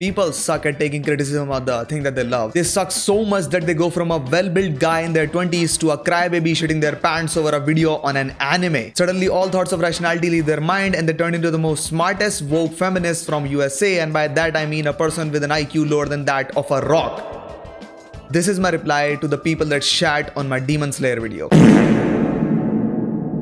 People suck at taking criticism of the thing that they love. They suck so much that they go from a well-built guy in their 20s to a crybaby shitting their pants over a video on an anime. Suddenly, all thoughts of rationality leave their mind and they turn into the most smartest woke feminists from USA, and by that I mean a person with an IQ lower than that of a rock. This is my reply to the people that shat on my Demon Slayer video.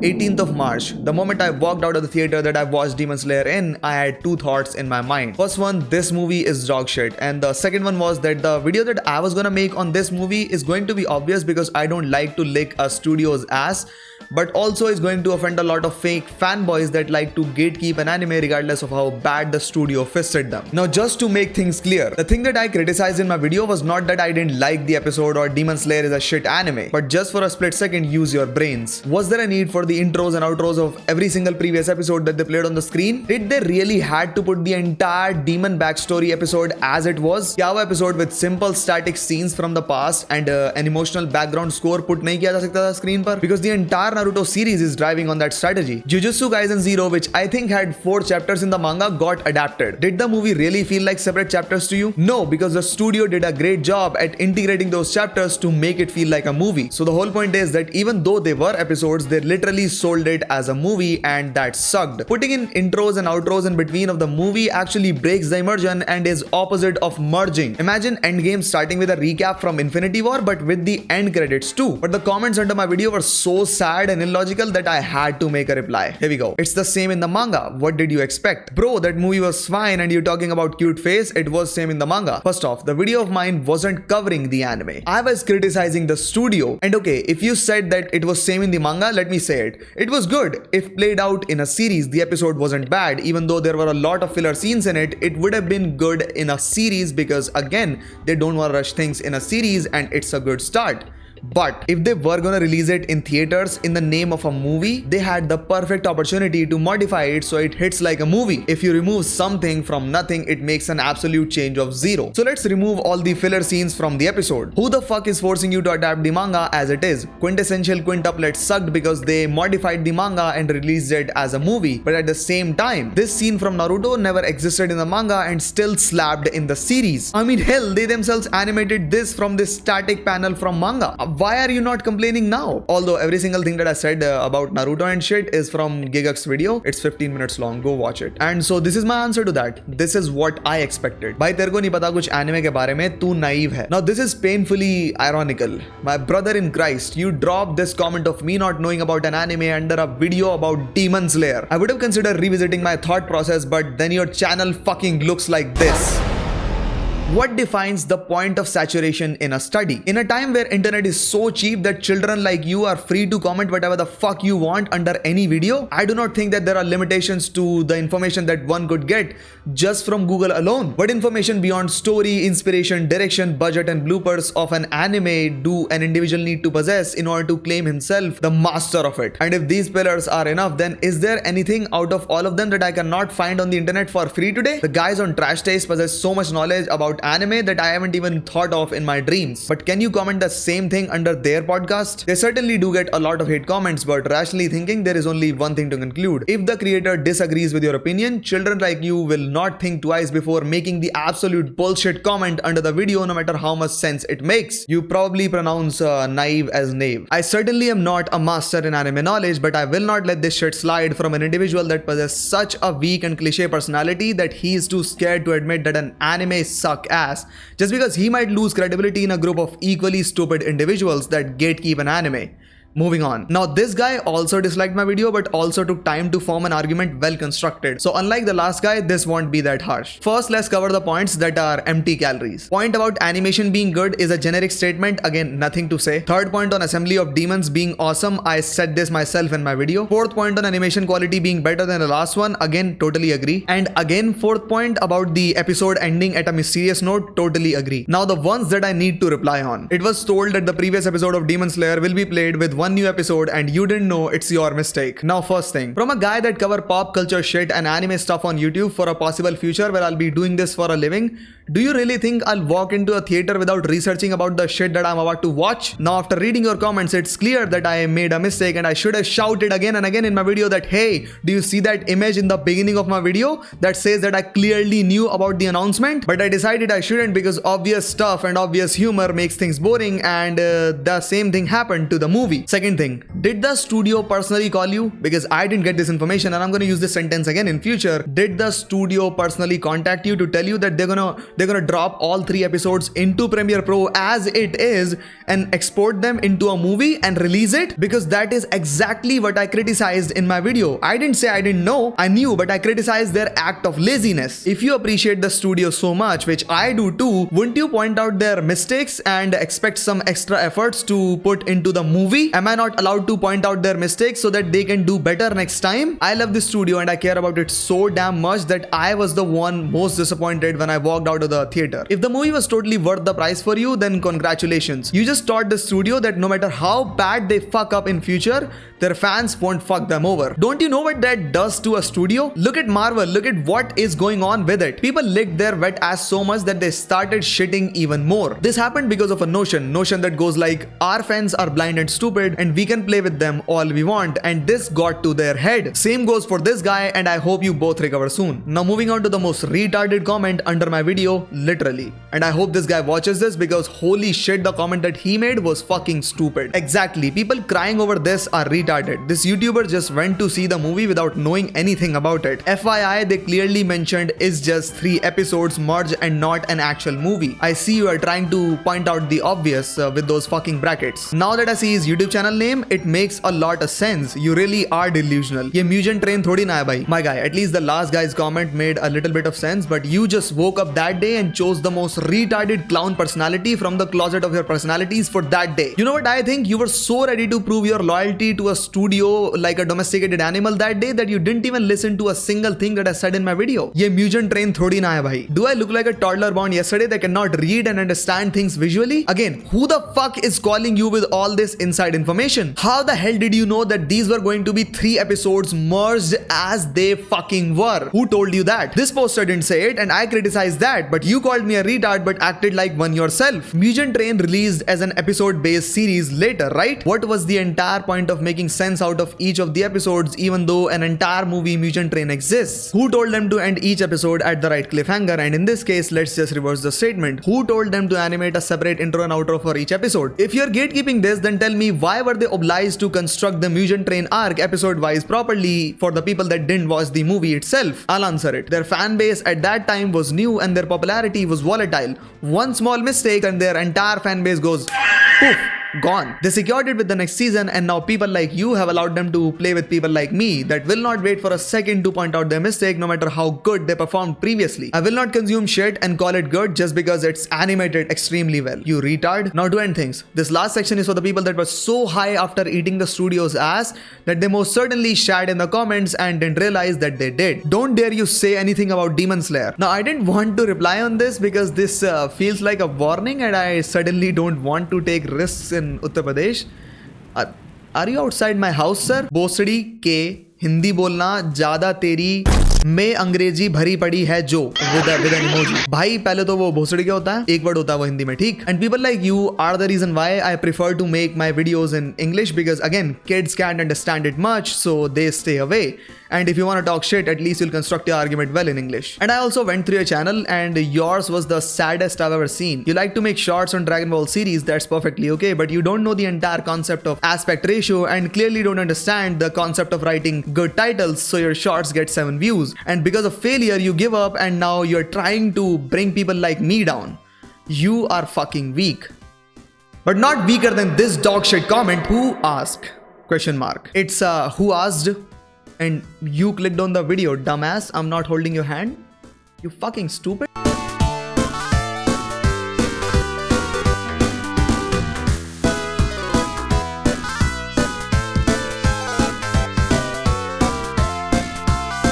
18th of March, the moment I walked out of the theater that I watched Demon Slayer in, I had two thoughts in my mind. First one, this movie is dog shit, and the second one was that the video that I was gonna make on this movie is going to be obvious because I don't like to lick a studio's ass, but also is going to offend a lot of fake fanboys that like to gatekeep an anime regardless of how bad the studio fisted them. Now, just to make things clear, the thing that I criticized in my video was not that I didn't like the episode or Demon Slayer is a shit anime, but just for a split second, use your brains. Was there a need for the intros and outros of every single previous episode that they played on the screen? Did they really had to put the entire demon backstory episode as it was? क्या वो episode with simple static scenes from the past and an emotional background score put नहीं किया जा सकता था screen पर? Because the entire Naruto series is driving on that strategy. Jujutsu Kaisen 0, which I think had 4 chapters in the manga, got adapted. Did the movie really feel like separate chapters to you? No, because the studio did a great job at integrating those chapters to make it feel like a movie. So the whole point is that even though they were episodes, they literally sold it as a movie, and that sucked. Putting in intros and outros in between of the movie actually breaks the immersion and is opposite of merging. Imagine Endgame starting with a recap from Infinity War but with the end credits too. But the comments under my video were so sad and illogical that I had to make a reply. Here we go. It's the same in the manga. What did you expect? Bro, that movie was fine and you're talking about cute face. It was same in the manga. First off, the video of mine wasn't covering the anime. I was criticizing the studio. And okay, if you said that it was same in the manga, let me say it. It was good. If played out in a series, the episode wasn't bad. Even though there were a lot of filler scenes in it, it would have been good in a series because again, they don't want to rush things in a series and it's a good start. But if they were gonna release it in theaters in the name of a movie, they had the perfect opportunity to modify it so it hits like a movie. If you remove something from nothing, it makes an absolute change of zero. So let's remove all the filler scenes from the episode. Who the fuck is forcing you to adapt the manga as it is? Quintessential quintuplet sucked because they modified the manga and released it as a movie. But at the same time, this scene from Naruto never existed in the manga and still slapped in the series. I mean, hell, they themselves animated this from this static panel from manga. Why are you not complaining now? Although every single thing that I said about Naruto and shit is from Gigak's video. It's 15 minutes long. Go watch it. And so this is my answer to that. This is what I expected. Bhai, तेरे को नहीं पता कुछ anime के बारे में, तू naive है. Now this is painfully ironical. My brother in Christ, you dropped this comment of me not knowing about an anime under a video about Demon Slayer. I would have considered revisiting my thought process, but then your channel fucking looks like this. What defines the point of saturation in a study? In a time where internet is so cheap that children like you are free to comment whatever the fuck you want under any video, I do not think that there are limitations to the information that one could get just from Google alone. What information beyond story, inspiration, direction, budget and bloopers of an anime do an individual need to possess in order to claim himself the master of it? And if these pillars are enough, then is there anything out of all of them that I cannot find on the internet for free today? The guys on Trash Taste possess so much knowledge about anime that I haven't even thought of in my dreams. But can you comment the same thing under their podcast? They certainly do get a lot of hate comments, but rationally thinking, there is only one thing to conclude. If the creator disagrees with your opinion, children like you will not think twice before making the absolute bullshit comment under the video, no matter how much sense it makes. You probably pronounce naive as knave. I certainly am not a master in anime knowledge, but I will not let this shit slide from an individual that possesses such a weak and cliche personality that he is too scared to admit that an anime suck ass just because he might lose credibility in a group of equally stupid individuals that gatekeep an anime. Moving on. Now this guy also disliked my video but also took time to form an argument well constructed. So unlike the last guy, this won't be that harsh. First, let's cover the points that are empty calories. Point about animation being good is a generic statement. Again, nothing to say. Third point on assembly of demons being awesome. I said this myself in my video. Fourth point on animation quality being better than the last one. Again, totally agree. And again, fourth point about the episode ending at a mysterious note. Totally agree. Now the ones that I need to reply on. It was told that the previous episode of Demon Slayer will be played with one new episode and you didn't know, it's your mistake. Now first thing, from a guy that cover pop culture shit and anime stuff on YouTube for a possible future where I'll be doing this for a living, Do you really think I'll walk into a theater without researching about the shit that I'm about to watch? Now after reading your comments, it's clear that I made a mistake and I should have shouted again and again in my video that, hey, do you see that image in the beginning of my video that says that I clearly knew about the announcement? But I decided I shouldn't because obvious stuff and obvious humor makes things boring, and the same thing happened to the movie. Second thing, did the studio personally call you? Because I didn't get this information and I'm going to use this sentence again in future. Did the studio personally contact you to tell you that they're gonna drop all 3 episodes into Premiere Pro as it is and export them into a movie and release it? Because that is exactly what I criticized in my video. I didn't say I didn't know, I knew, but I criticized their act of laziness. If you appreciate the studio so much, which I do too, wouldn't you point out their mistakes and expect some extra efforts to put into the movie? Am I not allowed to point out their mistakes so that they can do better next time? I love this studio and I care about it so damn much that I was the one most disappointed when I walked out of the theater. If the movie was totally worth the price for you, then congratulations. You just taught the studio that no matter how bad they fuck up in future, their fans won't fuck them over. Don't you know what that does to a studio? Look at Marvel, look at what is going on with it. People licked their wet ass so much that they started shitting even more. This happened because of a notion that goes like, our fans are blind and stupid and we can play with them all we want, and this got to their head. Same goes for this guy, and I hope you both recover soon. Now moving on to the most retarded comment under my video, literally. And I hope this guy watches this because holy shit, the comment that he made was fucking stupid. Exactly, people crying over this are retarded. This YouTuber just went to see the movie without knowing anything about it. FYI, they clearly mentioned it's just 3 episodes merged and not an actual movie. I see you are trying to point out the obvious with those fucking brackets. Now that I see his YouTube channel name, it makes a lot of sense. You really are delusional. ये म्यूजियन train थोड़ी ना है भाई. My guy, at least the last guy's comment made a little bit of sense, but you just woke up that day and chose the most retarded clown personality from the closet of your personalities for that day. You know what I think? You were so ready to prove your loyalty to a studio like a domesticated animal that day that you didn't even listen to a single thing that I said in my video. ये म्यूजियन train थोड़ी ना है भाई. Do I look like a toddler born yesterday that cannot read and understand things visually? Again, who the fuck is calling you with all this inside information? How the hell did you know that these were going to be 3 episodes merged as they fucking were? Who told you that? This poster didn't say it and I criticized that, but you called me a retard but acted like one yourself. Mugen Train released as an episode based series later, right? What was the entire point of making sense out of each of the episodes even though an entire movie Mugen Train exists? Who told them to end each episode at the right cliffhanger? And in this case, let's just reverse the statement. Who told them to animate a separate intro and outro for each episode? If you're gatekeeping this, then tell me why were they obliged to construct the Mugen Train arc episode wise properly for the people that didn't watch the movie itself? I'll answer it. Their fan base at that time was new and their popularity was volatile. One small mistake and their entire fan base goes poof, gone. They secured it with the next season and now people like you have allowed them to play with people like me that will not wait for a second to point out their mistake no matter how good they performed previously. I will not consume shit and call it good just because it's animated extremely well. You retard. Now to end things, this last section is for the people that were so high after eating the studio's ass that they most certainly shat in the comments and didn't realize that they did. Don't dare you say anything about Demon Slayer. Now I didn't want to reply on this because this feels like a warning and I suddenly don't want to take risks in Uttar Pradesh. Are you outside my house, sir? भोसड़ी के हिंदी बोलना ज्यादा तेरी में अंग्रेजी भरी पड़ी है जो with an emoji. भाई पहले तो वो भोसड़ी क्या होता है? एक वर्ड होता है वो हिंदी में, ठीक? And people like you are the reason why I prefer to make my videos in English because again kids can't understand it much so they stay away. And if you want to talk shit, at least you'll construct your argument well in English. And I also went through your channel and yours was the saddest I've ever seen. You like to make shorts on Dragon Ball series, that's perfectly okay, but you don't know the entire concept of aspect ratio and clearly don't understand the concept of writing good titles, so your shorts get 7 views. And because of failure, you give up and now you're trying to bring people like me down. You are fucking weak. But not weaker than this dog shit comment. Who asked? Question mark. It's who asked? And you clicked on the video, dumbass. I'm not holding your hand. You fucking stupid.